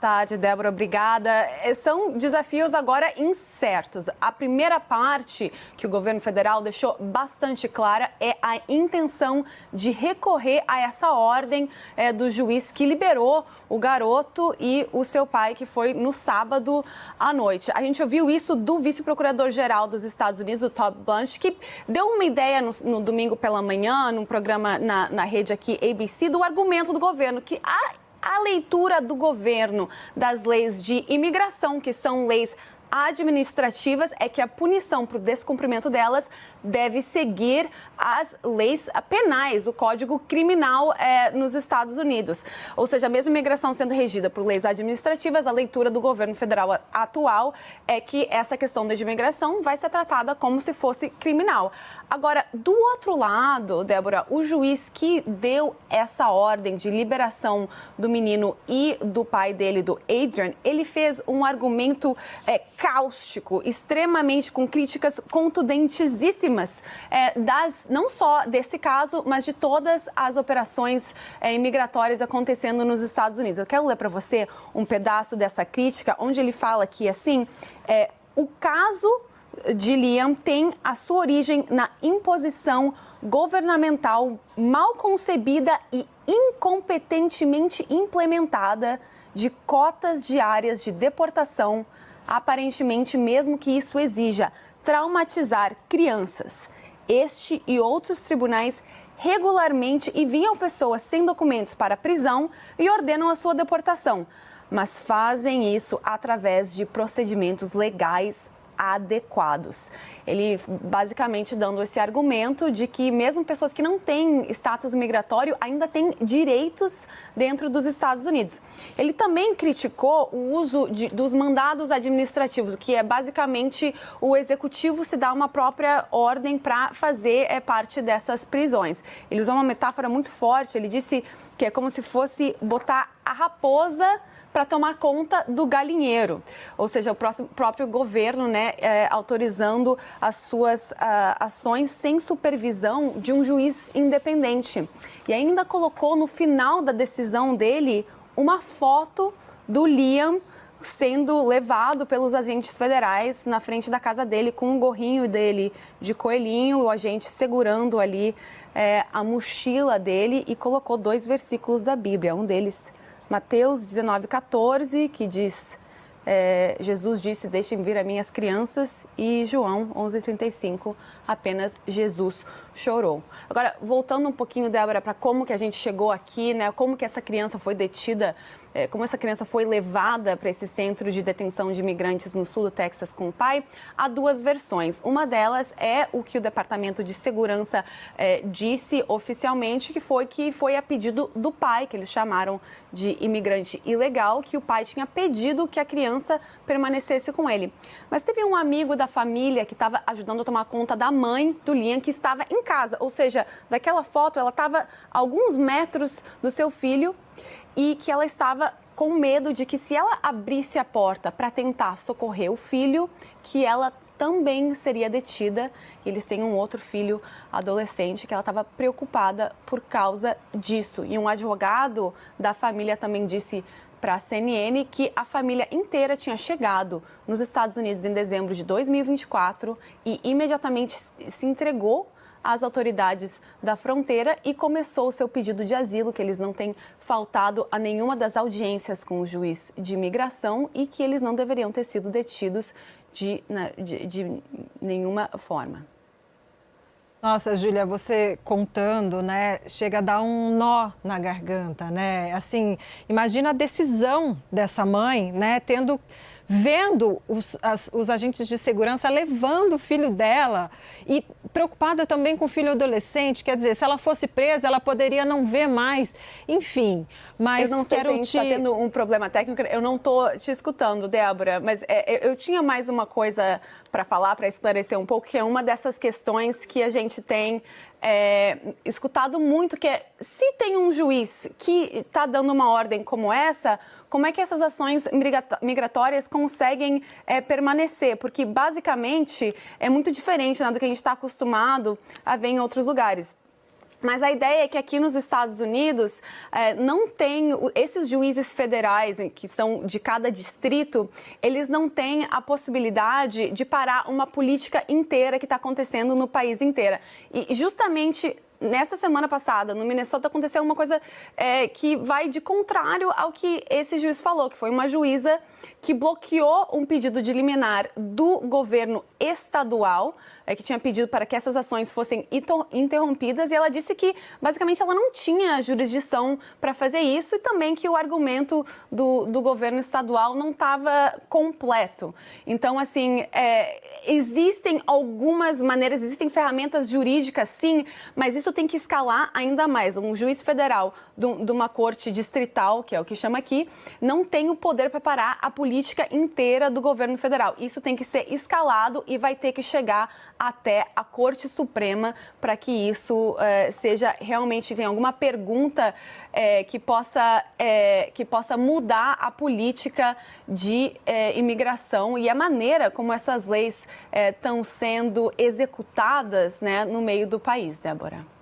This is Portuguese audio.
tarde, Débora, obrigada. São desafios agora incertos. A primeira parte que o governo federal deixou bastante clara é a intenção de recorrer a essa ordem do juiz que liberou o garoto e o seu pai, que foi no sábado à noite. A gente ouviu isso do vice-procurador-geral dos Estados Unidos, o Todd Blanche, que deu uma ideia no domingo pela manhã, num programa na rede aqui ABC, do argumento do governo, que a leitura do governo das leis de imigração, que são leis administrativas, é que a punição por descumprimento delas deve seguir as leis penais, o Código Criminal nos Estados Unidos. Ou seja, a mesma imigração sendo regida por leis administrativas, a leitura do governo federal atual é que essa questão da imigração vai ser tratada como se fosse criminal. Agora, do outro lado, Débora, o juiz que deu essa ordem de liberação do menino e do pai dele, do Adrian, ele fez um argumento cáustico, extremamente com críticas contundentíssimas, não só desse caso, mas de todas as operações imigratórias acontecendo nos Estados Unidos. Eu quero ler para você um pedaço dessa crítica, onde ele fala que, assim, o caso de Liam tem a sua origem na imposição governamental mal concebida e incompetentemente implementada de cotas diárias de deportação, aparentemente mesmo que isso exija traumatizar crianças. Este e outros tribunais regularmente enviam pessoas sem documentos para a prisão e ordenam a sua deportação, mas fazem isso através de procedimentos legais adequados. Ele basicamente dando esse argumento de que mesmo pessoas que não têm status migratório ainda têm direitos dentro dos Estados Unidos. Ele também criticou o uso dos mandados administrativos, que é basicamente o executivo se dá uma própria ordem para fazer parte dessas prisões. Ele usou uma metáfora muito forte, ele disse que é como se fosse botar a raposa para tomar conta do galinheiro, ou seja, o próprio governo, autorizando as suas ações sem supervisão de um juiz independente. E ainda colocou no final da decisão dele uma foto do Liam sendo levado pelos agentes federais na frente da casa dele com um gorrinho dele de coelhinho, o agente segurando ali a mochila dele, e colocou 2 versículos da Bíblia, um deles Mateus 19:14, que diz, Jesus disse, deixem vir a minhas crianças, e João 11:35, apenas Jesus chorou. Agora, voltando um pouquinho, Débora, para como que a gente chegou aqui, como que essa criança foi detida, como essa criança foi levada para esse centro de detenção de imigrantes no sul do Texas com o pai, há 2 versões. Uma delas é o que o Departamento de Segurança disse oficialmente, que foi a pedido do pai, que eles chamaram de imigrante ilegal, que o pai tinha pedido que a criança permanecesse com ele. Mas teve um amigo da família que estava ajudando a tomar conta da mãe do Liam, que estava em casa, ou seja, daquela foto ela estava a alguns metros do seu filho, e que ela estava com medo de que, se ela abrisse a porta para tentar socorrer o filho, que ela também seria detida. Eles têm um outro filho adolescente que ela estava preocupada por causa disso. E um advogado da família também disse para a CNN que a família inteira tinha chegado nos Estados Unidos em dezembro de 2024 e imediatamente se entregou às autoridades da fronteira e começou o seu pedido de asilo, que eles não têm faltado a nenhuma das audiências com o juiz de imigração e que eles não deveriam ter sido detidos de nenhuma forma. Nossa, Júlia, você contando, chega a dar um nó na garganta, Assim, imagina a decisão dessa mãe, vendo os agentes de segurança levando o filho dela e preocupada também com o filho adolescente. Quer dizer, se ela fosse presa, ela poderia não ver mais. Enfim, mas eu não sei se a gente está tendo um problema técnico. Eu não estou te escutando, Débora, mas eu tinha mais uma coisa para falar, para esclarecer um pouco, que é uma dessas questões que a gente tem escutado muito, que é, se tem um juiz que está dando uma ordem como essa, como é que essas ações migratórias conseguem permanecer? Porque, basicamente, é muito diferente do que a gente está acostumado a ver em outros lugares. Mas a ideia é que aqui nos Estados Unidos não tem, esses juízes federais, que são de cada distrito, eles não têm a possibilidade de parar uma política inteira que está acontecendo no país inteiro. E justamente nessa semana passada, no Minnesota, aconteceu uma coisa que vai de contrário ao que esse juiz falou, que foi uma juíza que bloqueou um pedido de liminar do governo estadual, que tinha pedido para que essas ações fossem interrompidas, e ela disse que, basicamente, ela não tinha jurisdição para fazer isso e também que o argumento do governo estadual não estava completo. Então, assim, existem algumas maneiras, existem ferramentas jurídicas, sim, mas isso tem que escalar ainda mais. Um juiz federal de uma corte distrital, que é o que chama aqui, não tem o poder para parar a política inteira do governo federal. Isso tem que ser escalado e vai ter que chegar até a Corte Suprema para que isso seja realmente, tem alguma pergunta que possa mudar a política de imigração e a maneira como essas leis estão sendo executadas, né, no meio do país, Débora.